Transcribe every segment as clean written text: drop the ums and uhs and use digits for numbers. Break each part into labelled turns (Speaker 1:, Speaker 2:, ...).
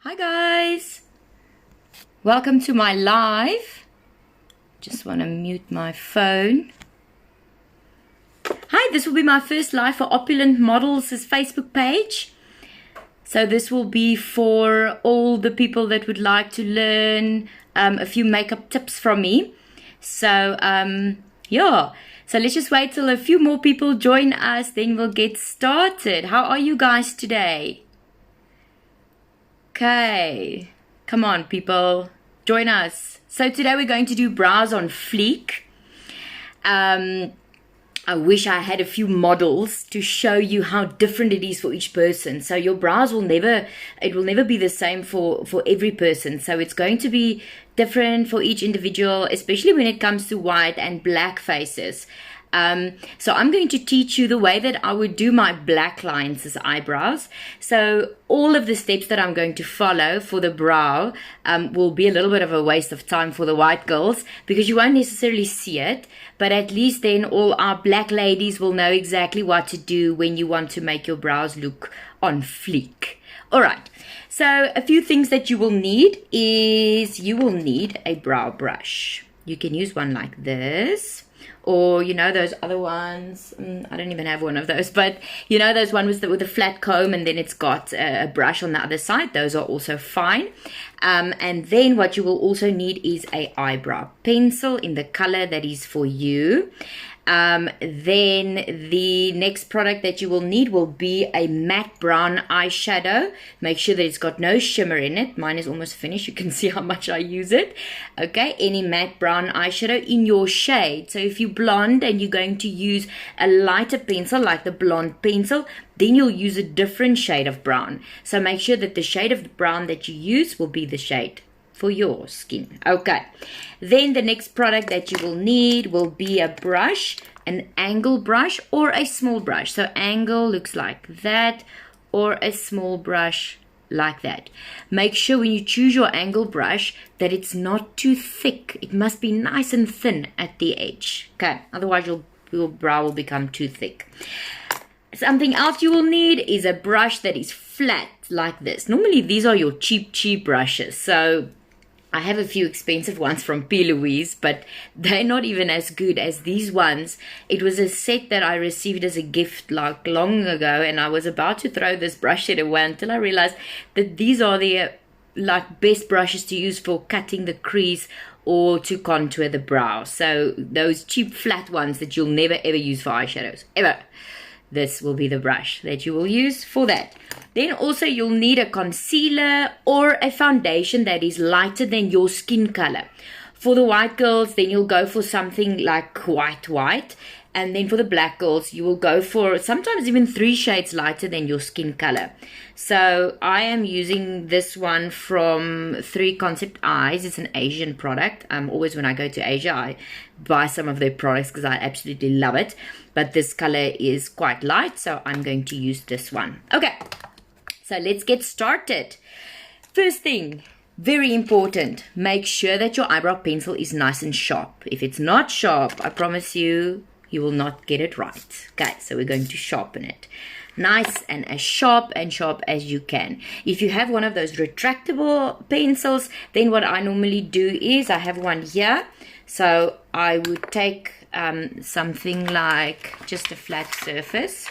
Speaker 1: Hi guys, welcome to my live. Just want to mute my phone. Hi, this will be my first live for Opulent Models' Facebook page. So this will be for all the people that would like to learn a few makeup tips from me. So yeah, so let's just wait till a few more people join us, then we'll get started. How are you guys today? Okay, come on people, join us. So today we're going to do brows on Fleek. I wish I had a few models to show you how different it is for each person. So your brows will never be the same for every person. So it's going to be different for each individual, especially when it comes to white and black faces. So I'm going to teach you the way that I would do my black lines as eyebrows. So all of the steps that I'm going to follow for the brow will be a little bit of a waste of time for the white girls because you won't necessarily see it, but at least then all our black ladies will know exactly what to do when you want to make your brows look on fleek. All right, so a few things that you will need is you will need a brow brush. You can use one like this. Or, you know, those other ones, I don't even have one of those, but, you know, those ones with a flat comb and then it's got a brush on the other side. Those are also fine. And then what you will also need is a eyebrow pencil in the color that is for you. Then the next product that you will need will be a matte brown eyeshadow. Make sure that it's got no shimmer in it. Mine is almost finished. You can see how much I use it. Okay, any matte brown eyeshadow in your shade. So if you're blonde and you're going to use a lighter pencil like the blonde pencil, then you'll use a different shade of brown. So make sure that the shade of the brown that you use will be the shade for your skin. Okay, then the next product that you will need will be a brush, an angle brush or a small brush. So angle looks like that, or a small brush like that. Make sure when you choose your angle brush that it's not too thick. It must be nice and thin at the edge. Okay, otherwise your brow will become too thick. Something else you will need is a brush that is flat like this. Normally these are your cheap brushes. So I have a few expensive ones from P. Louise, but they're not even as good as these ones. It was a set that I received as a gift like long ago, and I was about to throw this brush set away until I realized that these are the like best brushes to use for cutting the crease or to contour the brow. So those cheap flat ones that you'll never ever use for eyeshadows, ever. This will be the brush that you will use for that. Then also you'll need a concealer or a foundation that is lighter than your skin color. For the white girls, then you'll go for something like white. And then for the black girls, you will go for sometimes even 3 shades lighter than your skin color. So I am using this one from 3 Concept Eyes. It's an Asian product. Always when I go to Asia, I buy some of their products because I absolutely love it. But this color is quite light, so I'm going to use this one. Okay, so let's get started. First thing, very important, make sure that your eyebrow pencil is nice and sharp. If it's not sharp, I promise you, you will not get it right. Okay, so we're going to sharpen it. Nice and as sharp as you can. If you have one of those retractable pencils, then what I normally do is I have one here. So I would take something like just a flat surface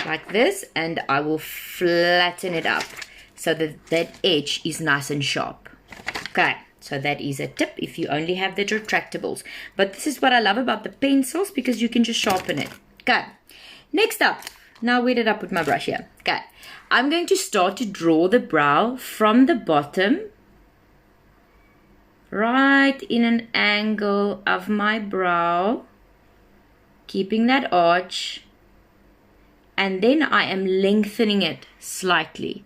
Speaker 1: like this, and I will flatten it up so that that edge is nice and sharp. Okay. So that is a tip if you only have the retractables. But this is what I love about the pencils, because you can just sharpen it. Okay. Next up. Now where did I put my brush here? Okay. I'm going to start to draw the brow from the bottom. Right in an angle of my brow. Keeping that arch. And then I am lengthening it slightly.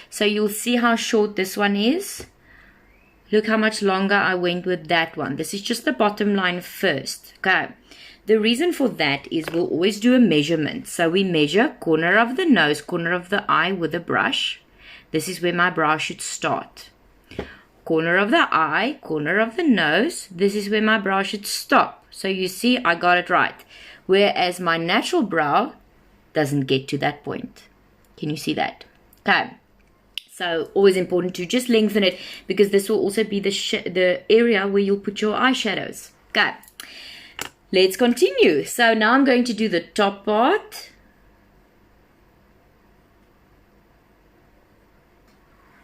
Speaker 1: So you'll see how short this one is. Look how much longer I went with that one. This is just the bottom line first. Okay. The reason for that is we'll always do a measurement. So we measure corner of the nose, corner of the eye with a brush. This is where my brow should start. Corner of the eye, corner of the nose. This is where my brow should stop. So you see, I got it right. Whereas my natural brow doesn't get to that point. Can you see that? Okay. So always important to just lengthen it, because this will also be the area where you'll put your eyeshadows. Okay, let's continue. So now I'm going to do the top part.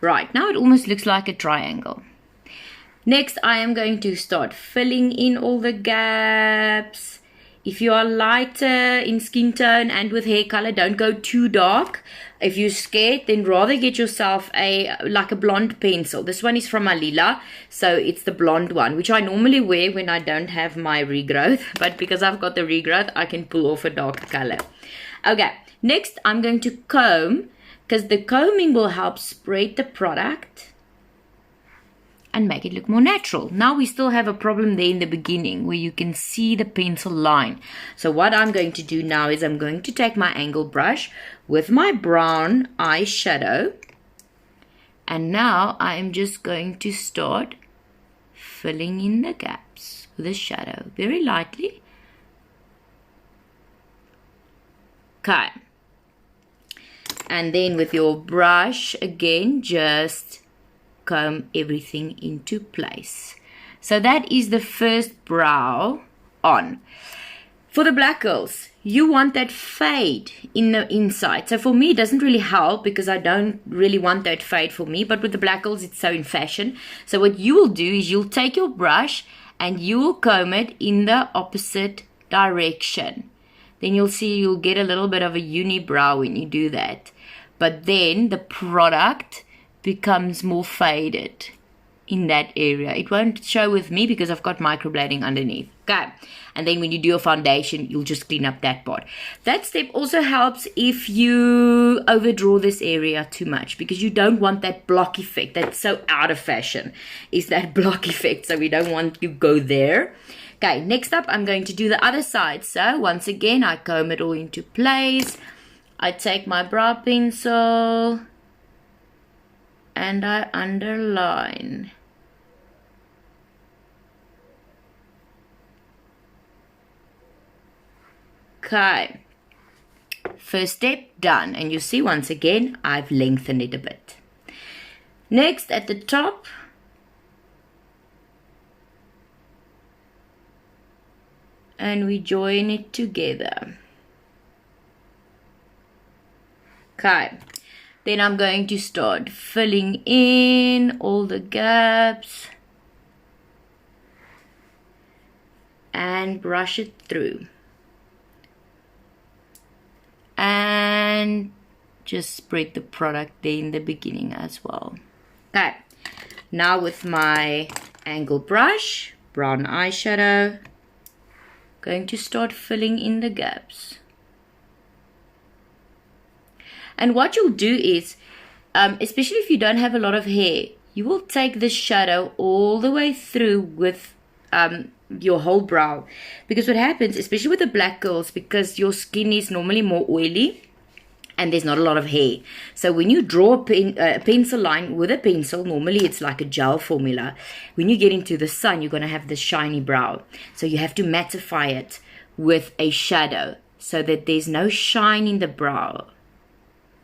Speaker 1: Right, now it almost looks like a triangle. Next, I am going to start filling in all the gaps. If you are lighter in skin tone and with hair color, don't go too dark. If you're scared, then rather get yourself like a blonde pencil. This one is from Alila, so it's the blonde one, which I normally wear when I don't have my regrowth. But because I've got the regrowth, I can pull off a darker color. Okay, next I'm going to comb, because the combing will help spread the product and make it look more natural. Now we still have a problem there in the beginning where you can see the pencil line. So what I'm going to do now is I'm going to take my angle brush with my brown eyeshadow, and now I am just going to start filling in the gaps with a shadow very lightly. Okay. And then with your brush again, just comb everything into place. So that is the first brow on. For the black girls, you want that fade in the inside. So for me, it doesn't really help because I don't really want that fade for me. But with the black girls, it's so in fashion. So what you will do is you'll take your brush and you will comb it in the opposite direction. Then you'll see you'll get a little bit of a unibrow when you do that. But then the product becomes more faded in that area. It won't show with me because I've got microblading underneath. Okay. And then when you do your foundation, you'll just clean up that part. That step also helps if you overdraw this area too much, because you don't want that block effect. That's so out of fashion, is that block effect. So we don't want you go there. Okay, next up, I'm going to do the other side. So once again, I comb it all into place. I take my brow pencil and I underline. Okay, first step done, and you see once again I've lengthened it a bit. Next, at the top, and we join it together. Okay, then I'm going to start filling in all the gaps and brush it through. And just spread the product there in the beginning as well. Okay, now with my angle brush, brown eyeshadow, going to start filling in the gaps. And what you'll do is, especially if you don't have a lot of hair, you will take the shadow all the way through with your whole brow. Because what happens, especially with the black girls, because your skin is normally more oily and there's not a lot of hair. So when you draw a pencil line with a pencil, normally it's like a gel formula. When you get into the sun, you're going to have this shiny brow. So you have to mattify it with a shadow so that there's no shine in the brow.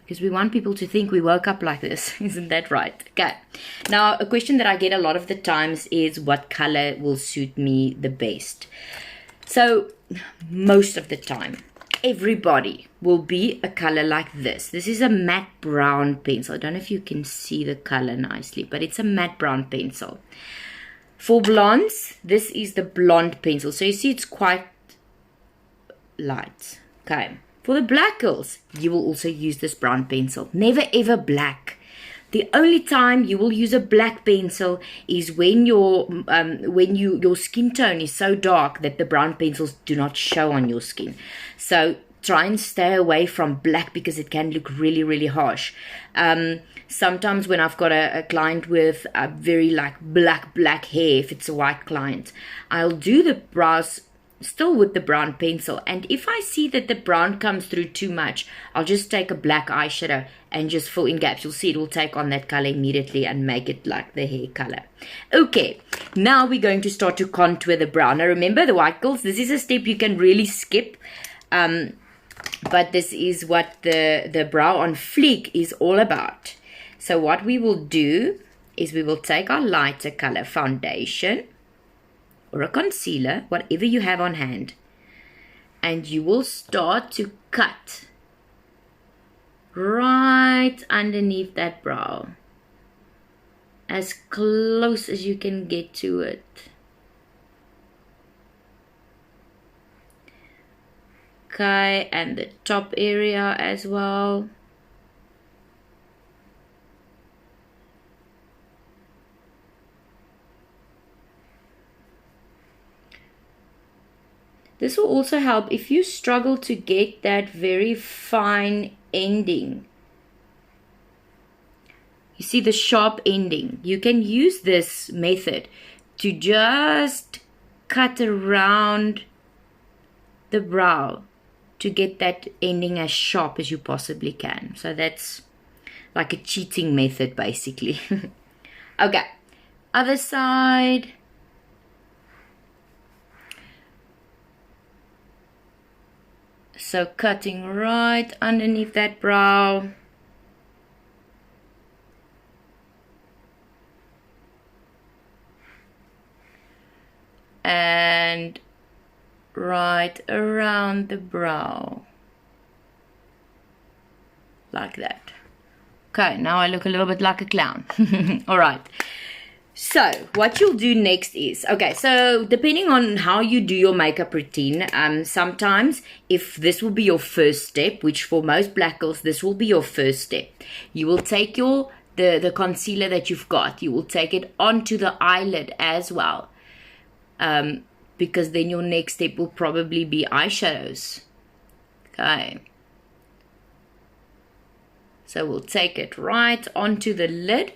Speaker 1: Because we want people to think we woke up like this. Isn't that right? Okay. Now, a question that I get a lot of the times is what color will suit me the best? So, most of the time, everybody will be a color like this. This is a matte brown pencil. I don't know if you can see the color nicely, but it's a matte brown pencil. For blondes, this is the blonde pencil. So, you see it's quite light. Okay. For the black girls, you will also use this brown pencil. Never ever black. The only time you will use a black pencil is when your skin tone is so dark that the brown pencils do not show on your skin. So try and stay away from black because it can look really, really harsh. Sometimes when I've got a client with a very like black hair, if it's a white client, I'll do the brows still with the brown pencil, and if I see that the brown comes through too much, I'll just take a black eyeshadow and just fill in gaps. You'll see it will take on that color immediately and make it like the hair color. Okay, now we're going to start to contour the brow. Now remember, the white girls, this is a step you can really skip, but this is what the brow on Fleek is all about. So what we will do is we will take our lighter color foundation or a concealer, whatever you have on hand, and you will start to cut right underneath that brow, as close as you can get to it. Okay, and the top area as well. This will also help if you struggle to get that very fine ending. You see the sharp ending. You can use this method to just cut around the brow to get that ending as sharp as you possibly can. So that's like a cheating method basically. Okay, other side. So cutting right underneath that brow. And right around the brow. Like that. Okay, now I look a little bit like a clown. All right. So what you'll do next is, okay, so depending on how you do your makeup routine, sometimes if this will be your first step, which for most black girls, this will be your first step, you will take the concealer that you've got, you will take it onto the eyelid as well, because then your next step will probably be eyeshadows. Okay. So we'll take it right onto the lid.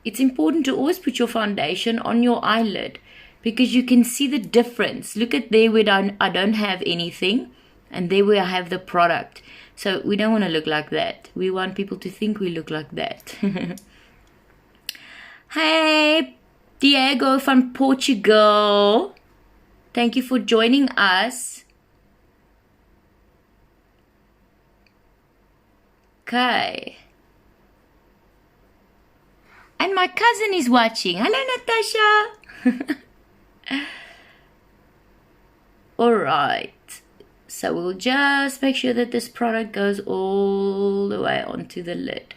Speaker 1: It's important to always put your foundation on your eyelid because you can see the difference. Look at there where I don't have anything and there where I have the product. So we don't want to look like that. We want people to think we look like that. Hey, Diego from Portugal. Thank you for joining us. Okay. And my cousin is watching. Hello, Natasha. All right. So we'll just make sure that this product goes all the way onto the lid.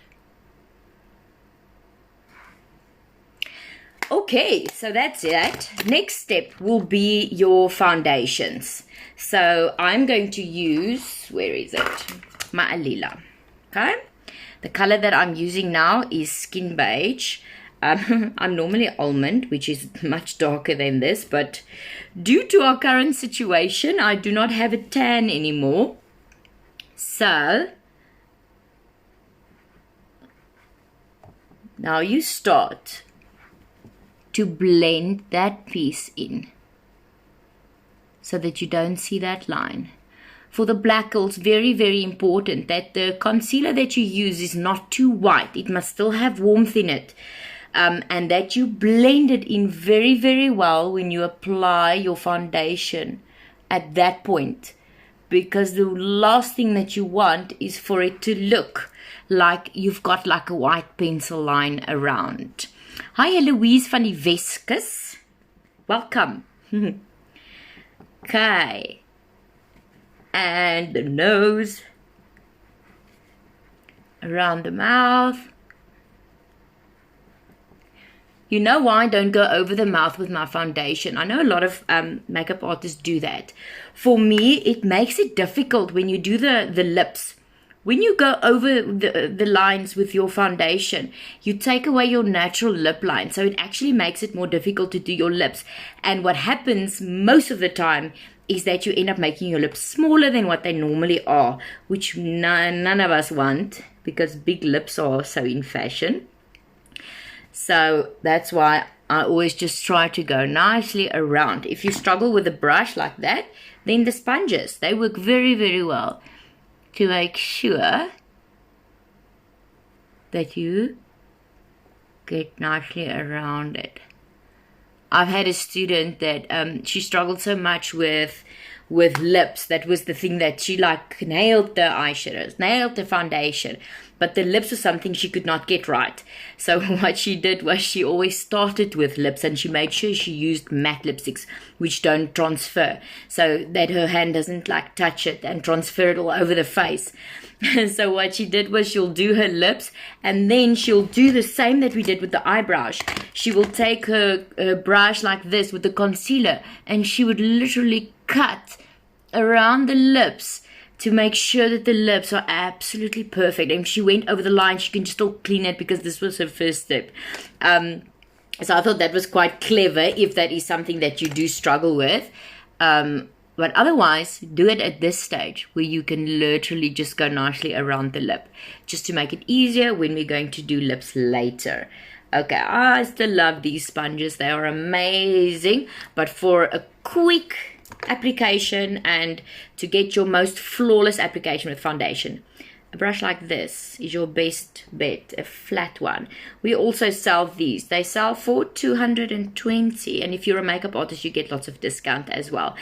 Speaker 1: Okay, so that's it. Next step will be your foundations. So I'm going to use, where is it? My Alila. Okay. The color that I'm using now is Skin Beige. I'm normally almond, which is much darker than this, but due to our current situation, I do not have a tan anymore. So now you start to blend that piece in so that you don't see that line. For the black girls, very, very important that the concealer that you use is not too white. It must still have warmth in it. And that you blend it in very, very well when you apply your foundation at that point. Because the last thing that you want is for it to look like you've got like a white pencil line around. Hi, Eloise van die Weskus. Welcome. Okay. And the nose, around the mouth. You know why I don't go over the mouth with my foundation? I know a lot of makeup artists do that. For me, it makes it difficult when you do the lips. When you go over the lines with your foundation, you take away your natural lip line. So it actually makes it more difficult to do your lips. And what happens most of the time is that you end up making your lips smaller than what they normally are, which none of us want because big lips are so in fashion. So that's why I always just try to go nicely around. If you struggle with a brush like that, then the sponges, they work very, very well to make sure that you get nicely around it. I've had a student that she struggled so much with lips. That was the thing that she like nailed the eyeshadows, nailed the foundation. but the lips was something she could not get right. So what she did was she always started with lips, and she made sure she used matte lipsticks, which don't transfer, so that her hand doesn't like touch it and transfer it all over the face. So what she did was she'll do her lips, and then she'll do the same that we did with the eyebrows. She will take her brush like this with the concealer, and she would literally cut around the lips to make sure that the lips are absolutely perfect. And if she went over the line, she can still clean it because this was her first step. So I thought that was quite clever if that is something that you do struggle with. But otherwise, do it at this stage where you can literally just go nicely around the lip, just to make it easier when we're going to do lips later. Okay, I still love these sponges. They are amazing. But for a quick application and to get your most flawless application with foundation, a brush like this is your best bet, a flat one. We also sell these. They sell for $220, and if you're a makeup artist, you get lots of discount as well.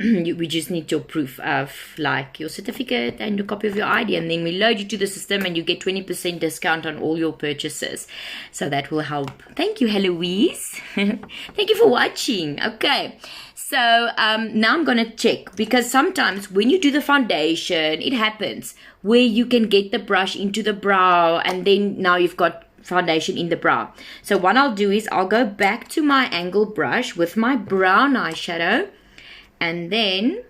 Speaker 1: We just need your proof of like your certificate and a copy of your ID, and then we load you to the system and you get 20% discount on all your purchases. So that will help. Thank you, Heloise. Thank you for watching. Okay. So now I'm going to check, because sometimes when you do the foundation, it happens where you can get the brush into the brow, and then now you've got foundation in the brow. So what I'll do is I'll go back to my angle brush with my brown eyeshadow, and then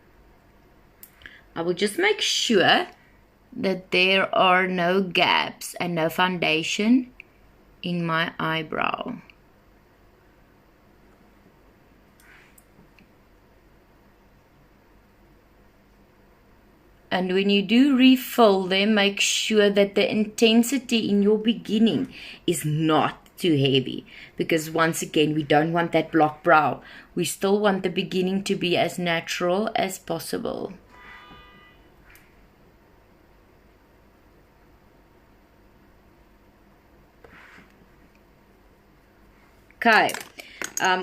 Speaker 1: I will just make sure that there are no gaps and no foundation in my eyebrow. And when you do refill them, make sure that the intensity in your beginning is not too heavy. Because once again, we don't want that block brow. We still want the beginning to be as natural as possible. Okay.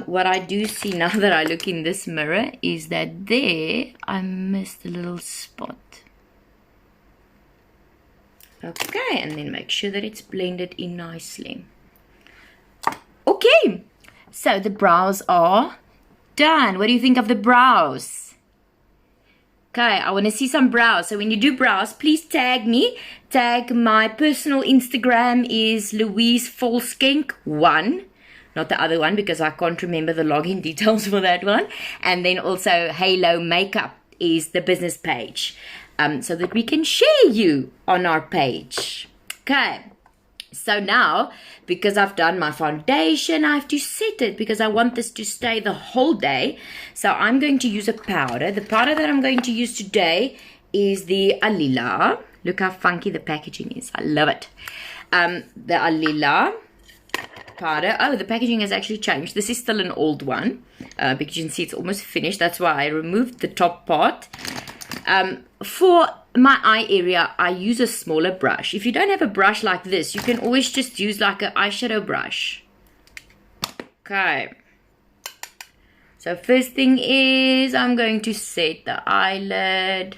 Speaker 1: What I do see now that I look in this mirror is that there I missed a little spot. Okay, and then make sure that it's blended in nicely. Okay, so the brows are done. What do you think of the brows? Okay, I want to see some brows. So when you do brows, please tag me. Tag my personal Instagram is Louise Volskink1. Not the other one, because I can't remember the login details for that one. And then also Halo Makeup is the business page, so that we can share you on our page. Okay, so now, because I've done my foundation, I have to set it because I want this to stay the whole day. So I'm going to use a powder. The powder that I'm going to use today is the Alila. Look how funky the packaging is. I love it. The Alila powder. Oh, the packaging has actually changed. This is still an old one, because you can see it's almost finished. That's why I removed the top part. For my eye area, I use a smaller brush. If you don't have a brush like this, you can always just use like an eyeshadow brush. Okay. So first thing is I'm going to set the eyelid.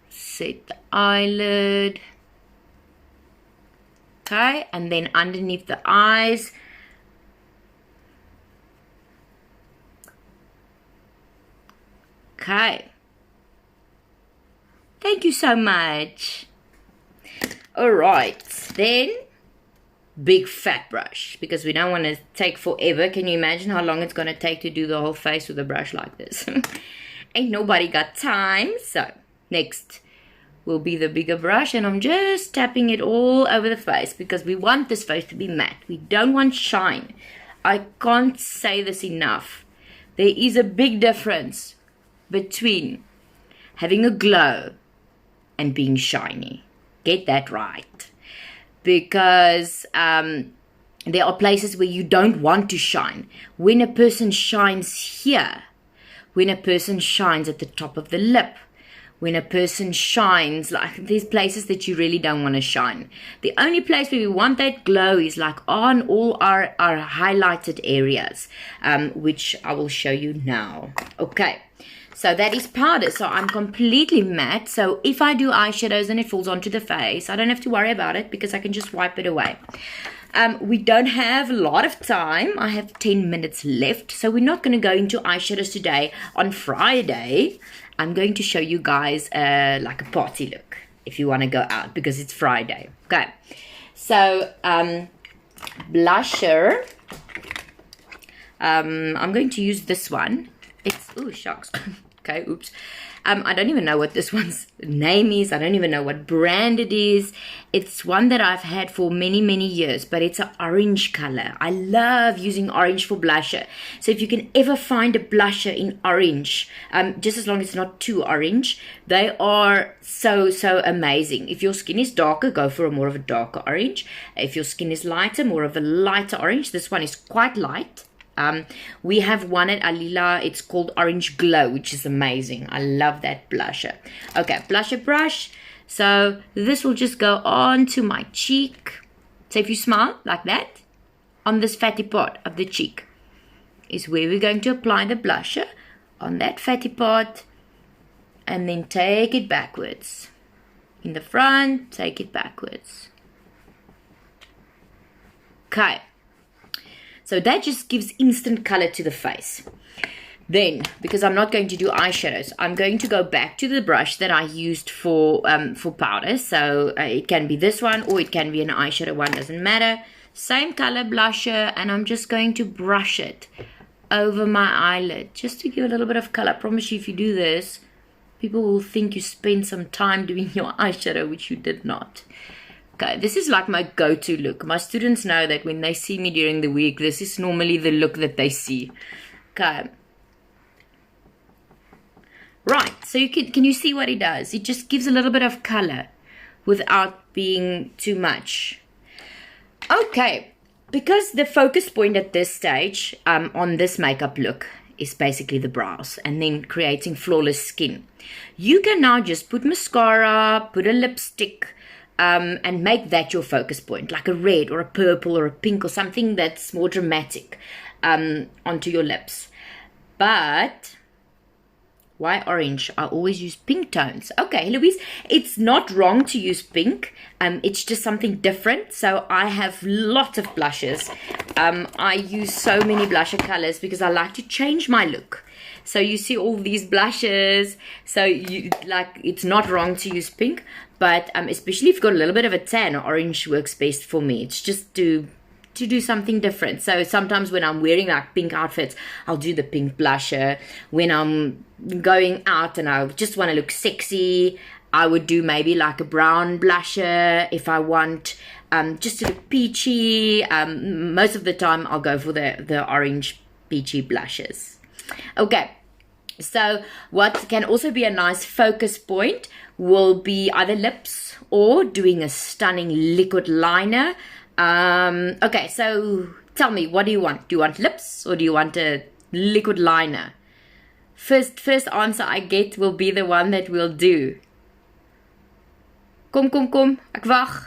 Speaker 1: Set the eyelid. Okay, and then underneath the eyes, okay. Thank you so much. All right, then big fat brush, because we don't want to take forever. Can you imagine how long it's going to take to do the whole face with a brush like this? Ain't nobody got time. So next will be the bigger brush, and I'm just tapping it all over the face because we want this face to be matte. We don't want shine. I can't say this enough. There is a big difference between having a glow and being shiny. Get that right. Because there are places where you don't want to shine. When a person shines here, when a person shines at the top of the lip, when a person shines, like there's places that you really don't want to shine. The only place where we want that glow is like on all our highlighted areas, which I will show you now. Okay, So that is powder. So I'm completely matte. So if I do eyeshadows and it falls onto the face, I don't have to worry about it because I can just wipe it away. We don't have a lot of time. I have 10 minutes left. So we're not going to go into eyeshadows today. On Friday, I'm going to show you guys like a party look if you want to go out because it's Friday. Okay. So blusher. I'm going to use this one. It's, oh, shucks. Okay, oops. I don't even know what this one's name is. I don't even know what brand it is. It's one that I've had for many, many years, but it's an orange color. I love using orange for blusher. So if you can ever find a blusher in orange, just as long as it's not too orange, they are so, so amazing. If your skin is darker, go for a more of a darker orange. If your skin is lighter, more of a lighter orange. This one is quite light. We have one at Alila. It's called Orange Glow, which is amazing. I love that blusher. Okay, blusher brush. So this will just go on to my cheek. So if you smile like that, on this fatty part of the cheek is where we're going to apply the blusher, on that fatty part, and then take it backwards. In the front, take it backwards. Okay. So that just gives instant color to the face. Then, because I'm not going to do eyeshadows, I'm going to go back to the brush that I used for powder. So it can be this one or it can be an eyeshadow one, doesn't matter. Same color blusher, and I'm just going to brush it over my eyelid just to give a little bit of color. I promise you, if you do this, people will think you spent some time doing your eyeshadow, which you did not. Okay, this is like my go-to look. My students know that when they see me during the week, this is normally the look that they see. Okay. Right, so can you see what it does? It just gives a little bit of color without being too much. Okay, because the focus point at this stage on this makeup look is basically the brows and then creating flawless skin. You can now just put mascara, put a lipstick, and make that your focus point, like a red or a purple or a pink or something that's more dramatic onto your lips. But why orange? I always use pink tones. Okay, Louise, it's not wrong to use pink. It's just something different. So I have lots of blushes. I use so many blusher colors because I like to change my look. So you see all these blushes. So it's not wrong to use pink. But especially if you've got a little bit of a tan, orange works best for me. It's just to do something different. So sometimes when I'm wearing like pink outfits, I'll do the pink blusher. When I'm going out and I just want to look sexy, I would do maybe like a brown blusher. If I want just to look peachy, most of the time I'll go for the orange peachy blushes. Okay. So what can also be a nice focus point will be either lips or doing a stunning liquid liner. Okay, so tell me, what do you want? Do you want lips or do you want a liquid liner? First answer I get will be the one that we'll do. Kom, ek wag.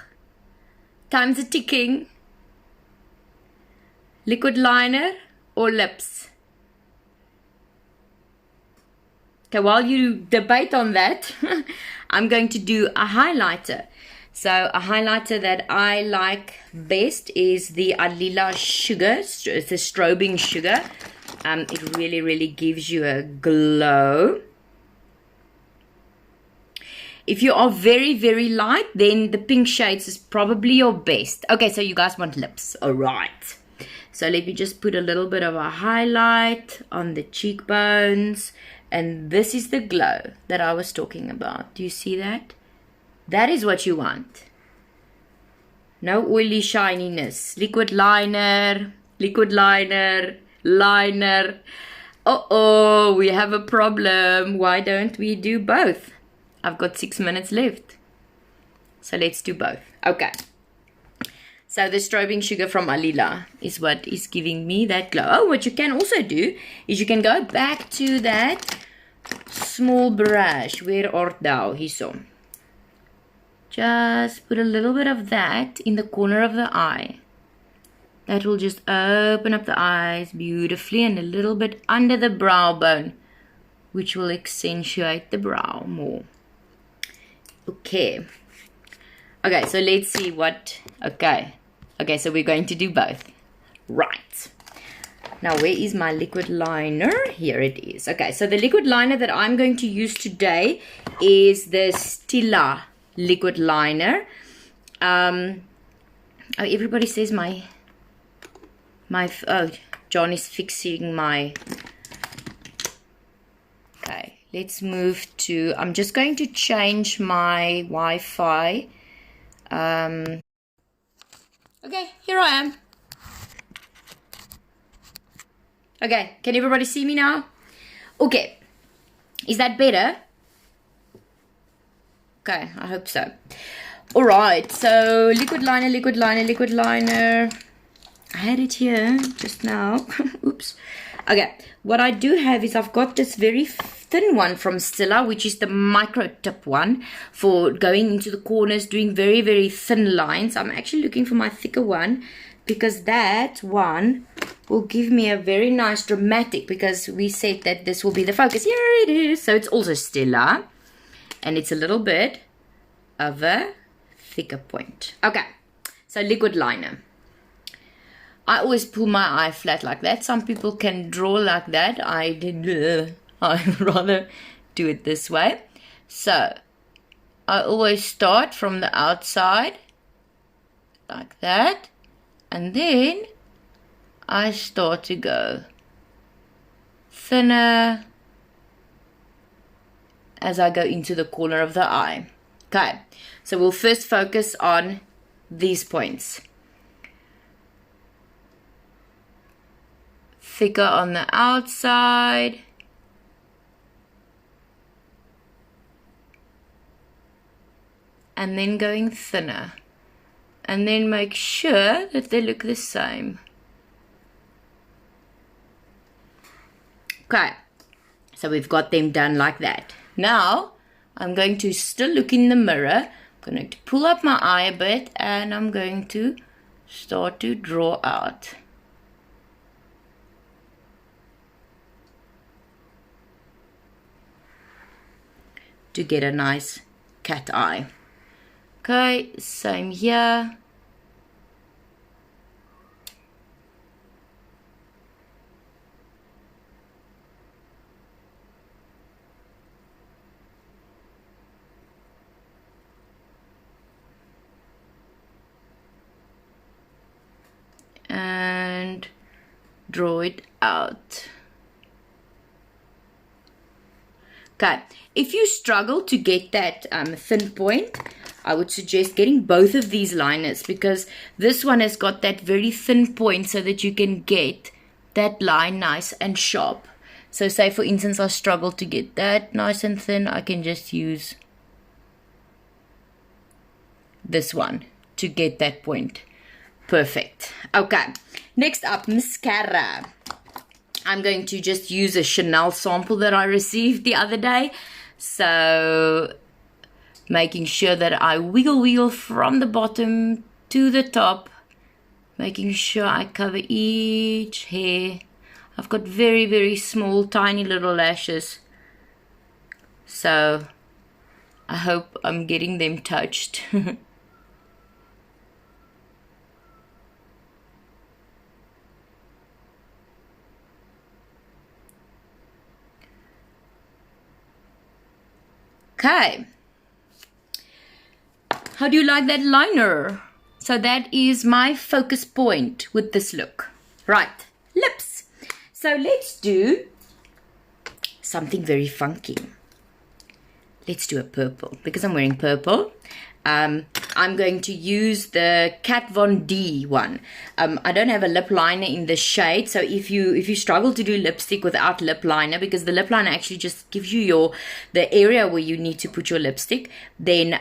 Speaker 1: Time's a ticking. Liquid liner or lips? Okay, while you debate on that, I'm going to do a highlighter. So a highlighter that I like best is the Alila Sugar. It's a strobing sugar. It really, really gives you a glow. If you are very, very light, then the pink shades is probably your best. Okay, so you guys want lips. All right. So let me just put a little bit of a highlight on the cheekbones. And this is the glow that I was talking about. Do you see that? That is what you want. No oily shininess. Liquid liner, liner. Uh-oh, we have a problem. Why don't we do both? I've got 6 minutes left. So let's do both. Okay. So the strobing sugar from Alila is what is giving me that glow. Oh, what you can also do is you can go back to that small brush. Where art thou? Hierso. Just put a little bit of that in the corner of the eye. That will just open up the eyes beautifully, and a little bit under the brow bone. which will accentuate the brow more. Okay. Okay, so let's see what, okay, so we're going to do both. Right. Now, where is my liquid liner? Here it is. Okay, so the liquid liner that I'm going to use today is the Stila liquid liner. Oh, everybody says oh, John is fixing my, okay, let's move to, I'm just going to change my Wi-Fi. Okay, here I am. Okay, can everybody see me now? Okay, is that better? Okay, I hope so. All right, so liquid liner, liquid liner, liquid liner. I had it here just now. Oops. Okay, what I do have is I've got this very thin one from Stila, which is the micro tip one for going into the corners, doing very, very thin lines. I'm actually looking for my thicker one because that one will give me a very nice dramatic, because we said that this will be the focus. Here it is. So it's also Stila, and it's a little bit of a thicker point. Okay, so liquid liner. I always pull my eye flat like that. Some people can draw like that. I rather do it this way. So I always start from the outside like that, and then I start to go thinner as I go into the corner of the eye. Okay, so we'll first focus on these points. Thicker on the outside. And then going thinner. And then make sure that they look the same. Okay, so we've got them done like that. Now, I'm going to still look in the mirror. I'm going to pull up my eye a bit, and I'm going to start to draw out. To get a nice cat eye. Okay, same here. And draw it out. Okay, if you struggle to get that thin point, I would suggest getting both of these liners, because this one has got that very thin point so that you can get that line nice and sharp. So say for instance I struggle to get that nice and thin, I can just use this one to get that point. Perfect. Okay, next up, mascara. I'm going to just use a Chanel sample that I received the other day. So making sure that I wiggle from the bottom to the top, making sure I cover each hair. I've got very, very small, tiny little lashes. So I hope I'm getting them touched. Okay, how do you like that liner? So that is my focus point with this look. Right, lips. So let's do something very funky. Let's do a purple, because I'm wearing purple. I'm going to use the Kat Von D one. I don't have a lip liner in this shade, so if you struggle to do lipstick without lip liner, because the lip liner actually just gives you the area where you need to put your lipstick, then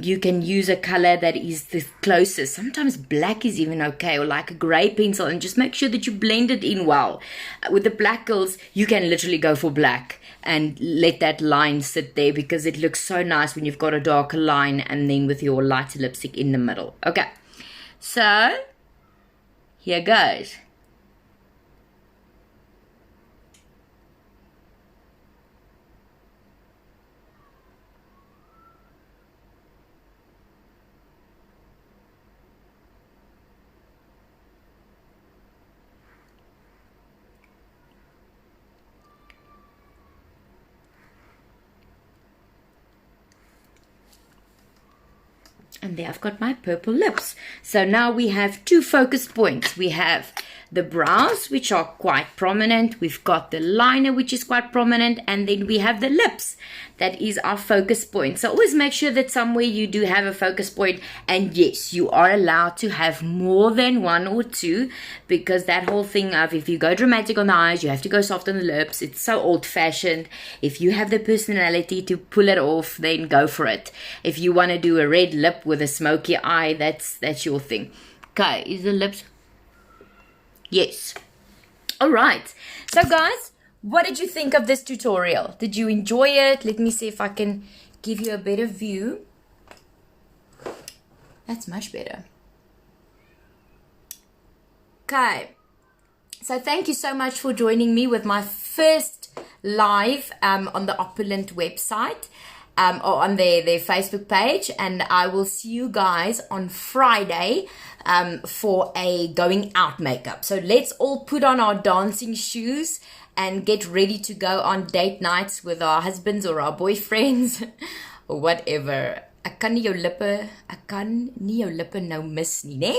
Speaker 1: you can use a color that is the closest. Sometimes black is even okay, or like a gray pencil, and just make sure that you blend it in well. With the black girls, you can literally go for black and let that line sit there, because it looks so nice when you've got a darker line and then with your lighter lipstick in the middle. Okay, so here goes. And there I've got my purple lips. So now we have 2 focus points. We have the brows, which are quite prominent. We've got the liner, which is quite prominent. And then we have the lips. That is our focus point. So always make sure that somewhere you do have a focus point. And yes, you are allowed to have more than 1 or 2. Because that whole thing of if you go dramatic on the eyes, you have to go soft on the lips. It's so old-fashioned. If you have the personality to pull it off, then go for it. If you want to do a red lip with a smoky eye, that's your thing. Okay, is the lips... Yes. All right. So guys, what did you think of this tutorial? Did you enjoy it? Let me see if I can give you a better view. That's much better. Okay. So thank you so much for joining me with my first live on the Opulent website. Or on their Facebook page, and I will see you guys on Friday for a going out makeup. So let's all put on our dancing shoes and get ready to go on date nights with our husbands or our boyfriends or whatever. Ek kan nie jou lippe nou mis nie, né?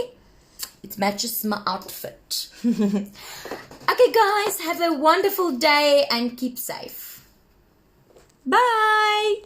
Speaker 1: It matches my outfit. Okay guys, have a wonderful day and keep safe. Bye!